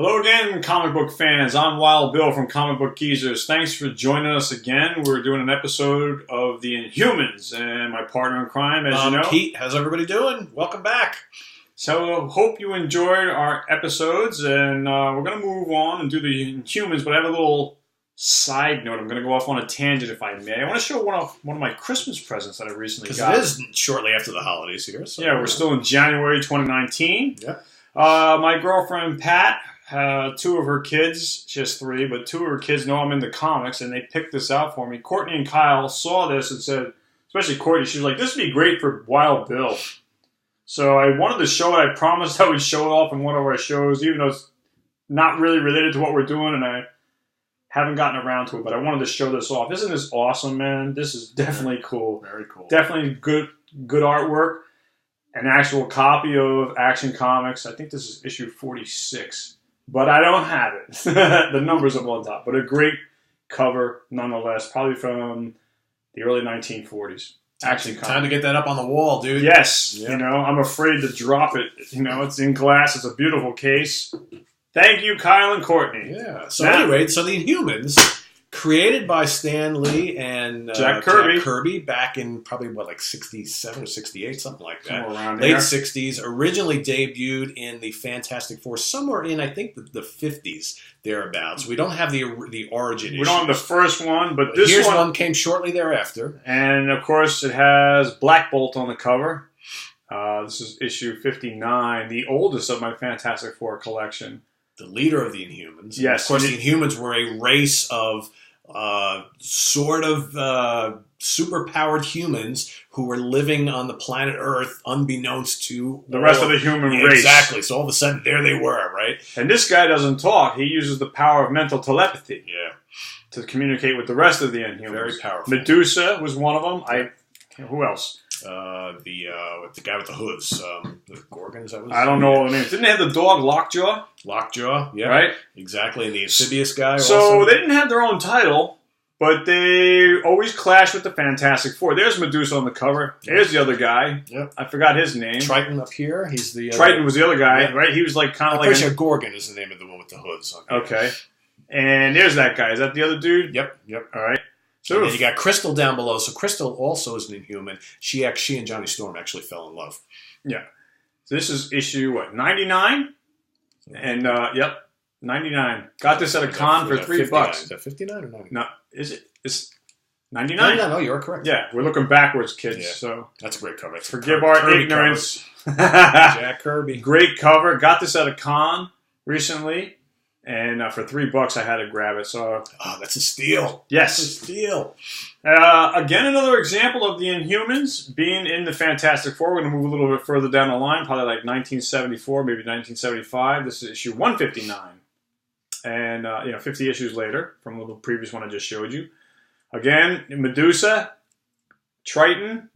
Hello again, comic book fans. I'm Wild Bill from Comic Book Geezers. Thanks for joining us again. We're doing an episode of the Inhumans, and my partner in crime, as you know, Pete. How's everybody doing? Welcome back. So, hope you enjoyed our episodes, and we're going to move on and do the Inhumans, but I have a little side note. I'm going to go off on a tangent, if I may. I want to show one of my Christmas presents that I recently got. Because it is shortly after the holidays here. So yeah, we're still in January 2019. Yeah. My girlfriend, Pat, two of her kids, she has three, but two of her kids know I'm into comics, and they picked this out for me. Courtney and Kyle saw this and said, especially Courtney, she was like, this would be great for Wild Bill. So I wanted to show it. I promised I would show it off in one of our shows, even though it's not really related to what we're doing, and I haven't gotten around to it, but I wanted to show this off. Isn't this awesome, man? This is definitely cool. Very cool. Definitely good artwork. An actual copy of Action Comics. I think this is issue 46. But I don't have it. The numbers up on top. But a great cover, nonetheless. Probably from the early 1940s. Action Comics. Time to get that up on the wall, dude. Yes. Yep. You know, I'm afraid to drop it. You know, it's in glass. It's a beautiful case. Thank you, Kyle and Courtney. Yeah. So anyway, so the Inhumans, created by Stan Lee and Jack Kirby back in probably, like 67 or 68, something like that. Somewhere around Late there. 60s. Originally debuted in the Fantastic Four, somewhere in, I think, the 50s, thereabouts. We don't have the origin We don't have the first one, but this here's one came shortly thereafter. And, of course, it has Black Bolt on the cover. This is issue 59, the oldest of my Fantastic Four collection. The leader of the Inhumans. Yes. Of course, the Inhumans were a race of super-powered humans who were living on the planet Earth unbeknownst to the rest of the human race. Exactly. So all of a sudden, there they were, right? And this guy doesn't talk. He uses the power of mental telepathy to communicate with the rest of the Inhumans. Very powerful. Medusa was one of them. Who else? The guy with the hooves, the Gorgons. I don't know all the names. Didn't they have the dog Lockjaw? Lockjaw, yeah, right, exactly. And the amphibious guy. So also. they didn't have their own title, but they always clash with the Fantastic Four. There's Medusa on the cover. There's the other guy. Yep. I forgot his name. Triton up here. He's the Triton was the other guy, right? He was like kind of like. I'm pretty sure Gorgon is the name of the one with the hoods. Okay. And there's that guy. Is that the other dude? Yep. All right. So you got Crystal down below. So Crystal also is an Inhuman. She and Johnny Storm actually fell in love. Yeah. So this is issue, 99? And, 99. Got this at a con for $3. Is that 59 or 99? No, is it? It's 99? No, you're correct. Yeah, we're looking backwards, kids. Yeah. So that's a great cover. That's forgive our ignorance. Jack Kirby. Great cover. Got this at a con recently. And for $3, I had to grab it. So, that's a steal. Yes, that's a steal. Again, another example of the Inhumans being in the Fantastic Four. We're going to move a little bit further down the line, probably like 1974, maybe 1975. This is issue 159, and 50 issues later from the previous one I just showed you. Again, Medusa, Triton,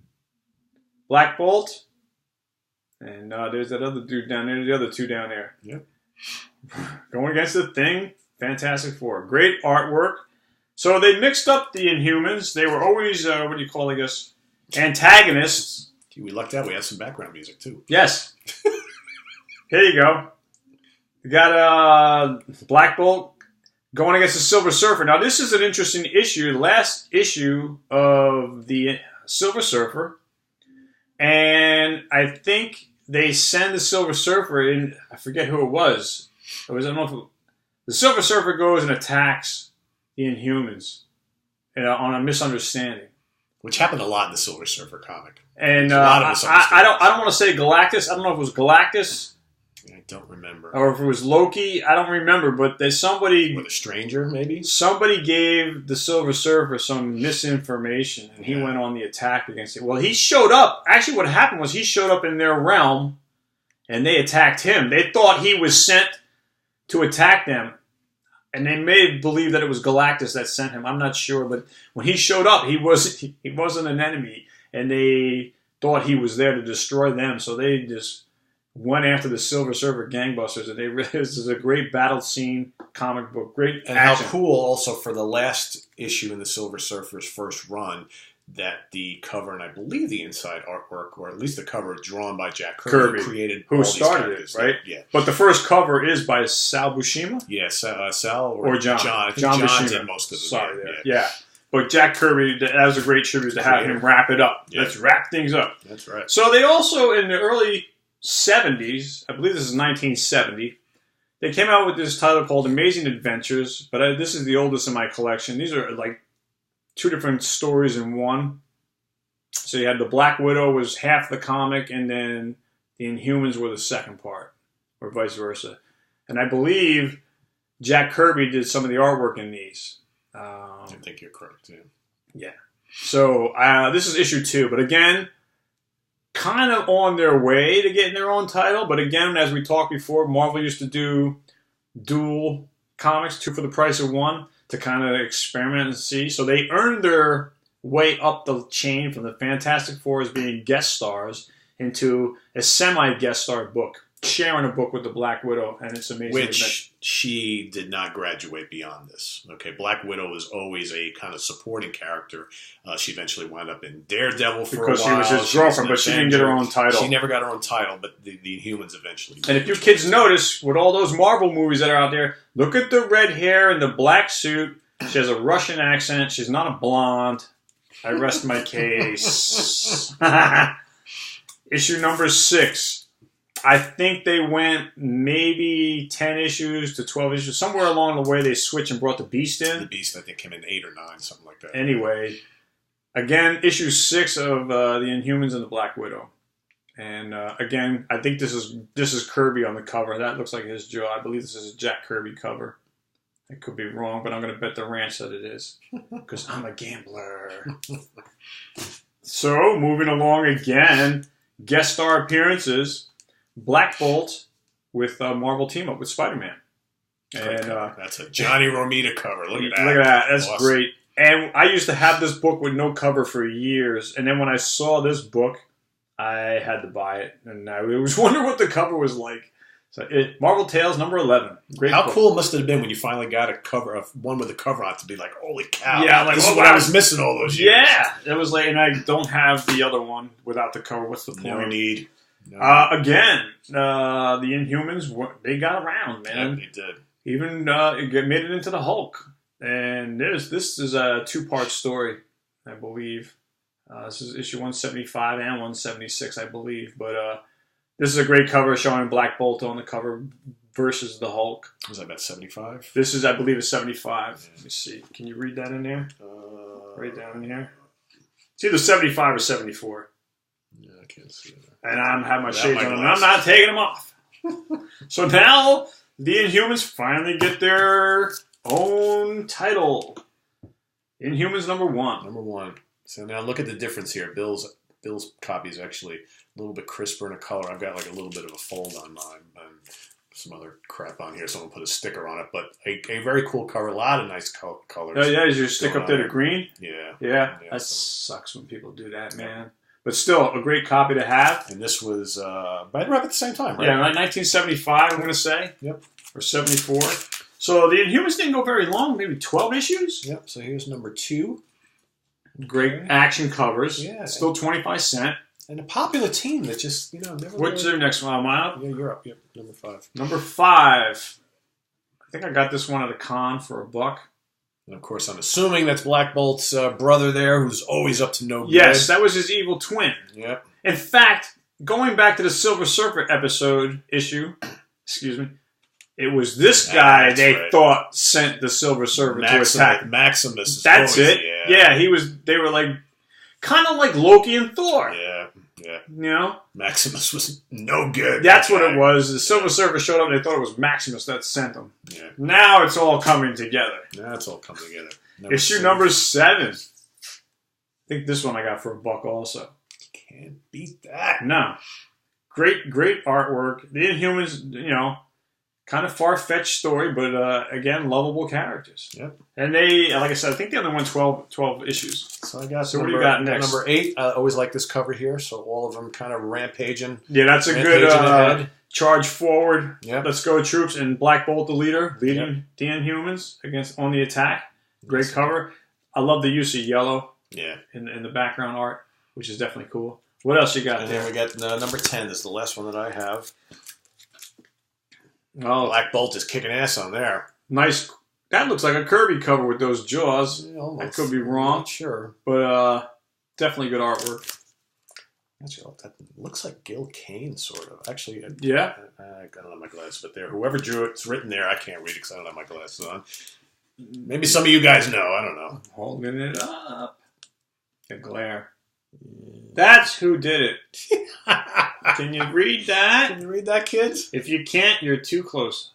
Black Bolt, and there's that other dude down there. The other two down there. Yep. Going against the Thing, Fantastic Four. Great artwork. So they mixed up the Inhumans. They were always, antagonists. We lucked out. We had some background music, too. Yes. Here you go. You got Black Bolt going against the Silver Surfer. Now, this is an interesting issue. The last issue of the Silver Surfer. And I think they send the Silver Surfer in. I forget who it was. I don't know if the Silver Surfer goes and attacks the Inhumans on a misunderstanding, which happened a lot in the Silver Surfer comic. And I don't want to say Galactus. I don't know if it was Galactus. I don't remember. Or if it was Loki. I don't remember. But there's somebody. Or the Stranger, maybe. Somebody gave the Silver Surfer some misinformation, and he went on the attack against it. Well, he showed up. Actually, what happened was he showed up in their realm, and they attacked him. They thought he was sent to attack them. And they may believe that it was Galactus that sent him. I'm not sure. But when he showed up, he wasn't an enemy. And they thought he was there to destroy them. So they just went after the Silver Surfer gangbusters. And this is a great battle scene, comic book. Great and action. How cool also for the last issue in the Silver Surfer's first run, that the cover, and I believe the inside artwork, or at least the cover drawn by Jack Kirby, who started it, right? Yeah. But the first cover is by Sal Buscema? Yeah, Sal or John. John Buscema did most of it. Sorry, yeah. But Jack Kirby, that was a great tribute to have him wrap it up. Yeah. Let's wrap things up. That's right. So they also, in the early 70s, I believe this is 1970, they came out with this title called Amazing Adventures, but this is the oldest in my collection. These are like 2 different stories in one. So you had the Black Widow was half the comic, and then the Inhumans were the second part, or vice versa. And I believe Jack Kirby did some of the artwork in these. I think you're correct, yeah. Yeah. So this is issue 2, but again, kind of on their way to getting their own title. But again, as we talked before, Marvel used to do dual comics, 2 for the price of 1, to kind of experiment and see. So they earned their way up the chain from the Fantastic Four as being guest stars into a semi-guest star book, sharing a book with the Black Widow, and it's amazing. Which she did not graduate beyond this. Okay, Black Widow was always a kind of supporting character. She eventually wound up in Daredevil for a while. Because she was his girlfriend, but she didn't get her own title. She never got her own title, but the Inhumans eventually did. And if you kids notice, with all those Marvel movies that are out there, look at the red hair and the black suit. She has a Russian accent. She's not a blonde. I rest my case. Issue number 6. I think they went maybe 10 issues to 12 issues. Somewhere along the way, they switched and brought the Beast in. The Beast, I think, came in 8 or 9, something like that. Anyway, again, issue 6 of the Inhumans and the Black Widow. And again, I think this is Kirby on the cover. That looks like his jaw. I believe this is a Jack Kirby cover. I could be wrong, but I'm going to bet the ranch that it is, because I'm a gambler. So, moving along again, guest star appearances. Black Bolt with Marvel Team Up with Spider-Man. And that's a Johnny Romita cover. Look at that. Look at that. That's awesome. Great. And I used to have this book with no cover for years. And then when I saw this book, I had to buy it. And I was wondering what the cover was like. So Marvel Tales number 11. Great How book. cool must it have been when you finally got a cover of one with a cover on it to be like, holy cow. Yeah, like, this is what I was missing all those years. Yeah. It was like, and I don't have the other one without the cover. What's the point? No need. No. Again, the Inhumans, they got around, man. Yeah, they did. Even it made it into the Hulk. And this is a 2-part story, I believe. This is issue 175 and 176, I believe. But this is a great cover showing Black Bolt on the cover versus the Hulk. Was that about 75? This is, I believe, is 75. Let me see. Can you read that in there? Right down in here. It's either 75 or 74. Yeah, I can't see it. And I'm having my shades on, and I'm not taking them off. So now the Inhumans finally get their own title. Inhumans number 1. Number 1. So now look at the difference here. Bill's copy is actually a little bit crisper in a color. I've got like a little bit of a fold on mine. And some other crap on here. Someone put a sticker on it. But a very cool cover. A lot of nice colors. Oh, yeah. Is your stick up there to green? Yeah. Yeah. That sucks when people do that, man. But still, a great copy to have. And this was right around at the same time, right? Yeah, like 1975, I'm going to say. Yep. Or 74. So the Inhumans didn't go very long, maybe 12 issues. Yep, so here's number 2. Great action covers. Yeah. Still 25 cents. And a popular team that just, never... What's their next one? Yeah, you're up. Yep, number 5. Number 5. I think I got this one at a con for $1. And, of course, I'm assuming that's Black Bolt's brother there, who's always up to no good. Yes, that was his evil twin. Yep. In fact, going back to the Silver Surfer issue, it was this guy they thought sent the Silver Surfer to attack. Maximus. That's it. Yeah, he was. They were like, kind of like Loki and Thor. Yeah. Maximus was no good. That's what it was. The Silver Surfer showed up and they thought it was Maximus that sent them. Yeah. Now it's all coming together. Issue number 7. I think this one I got for $1 also. Can't beat that. No. Great artwork. The Inhumans, kind of far-fetched story, but again, lovable characters. Yep. And they, like I said, I think they only won 12 issues. So I got. So what do you got next? Number 8. I always like this cover here. So all of them kind of rampaging. Yeah, that's a good charge forward. Yep. Let's go, troops! And Black Bolt, the leading the Inhumans on the attack. Great cover. I love the use of yellow. Yeah. in the background art, which is definitely cool. What else you got And there? then we got number 10 is the last one that I have. Oh, Black Bolt is kicking ass on there. nice. That looks like a Kirby cover with those jaws. Yeah, almost. I could be wrong. I'm not sure. But definitely good artwork. Actually, that looks like Gil Kane, sort of. Actually, Yeah. I don't have my glasses, but there, whoever drew it, it's written there. I can't read it because I don't have my glasses on. Maybe some of you guys know. I don't know. Holding it up. The glare. That's who did it. Can you read that? Can you read that, kids? If you can't, you're too close.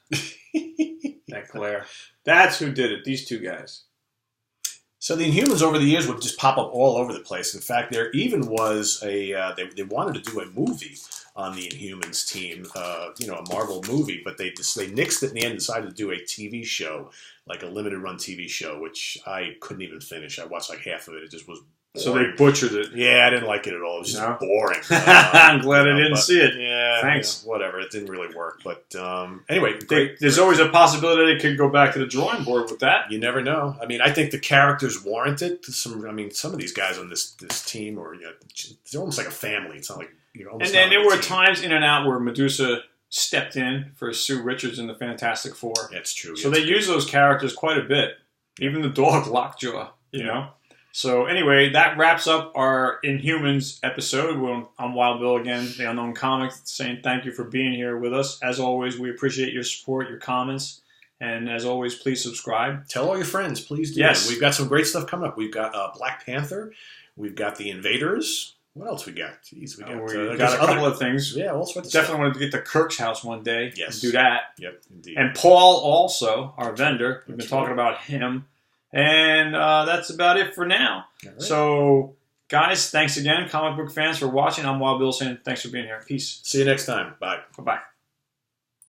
That glare. That's who did it. These two guys. So the Inhumans over the years would just pop up all over the place. In fact, there even was a they wanted to do a movie on the Inhumans team, a Marvel movie, but they nixed it in the end and decided to do a TV show, like a limited run TV show, which I couldn't even finish. I watched like half of it. It just was boring. So they butchered it. Yeah, I didn't like it at all. It was just boring. I'm glad I didn't see it. Yeah, thanks. Whatever, it didn't really work. But anyway, there's always a possibility they could go back to the drawing board with that. You never know. I mean, I think the characters warrant it. Some of these guys on this team, or they're almost like a family. It's not like almost. And then there were times in and out where Medusa stepped in for Sue Richards in the Fantastic Four. That's true. So they use those characters quite a bit. Even the dog Lockjaw, you know. So anyway, that wraps up our Inhumans episode. I'm Wild Bill again, the Unknown Comics, saying thank you for being here with us. As always, we appreciate your support, your comments, and as always, please subscribe. Tell all your friends, please do. Yes. We've got some great stuff coming up. We've got Black Panther. We've got the Invaders. What else we got? Jeez, we got a couple of things. Yeah, all sorts of Definitely stuff. wanted to get to Kirk's house one day. Yes. And do that. Yep, indeed. And Paul also, our vendor. We've been talking about him. And that's about it for now. Right. So, guys, thanks again, comic book fans, for watching. I'm Wild Bill saying thanks for being here. Peace. See you next time. Bye. Bye-bye.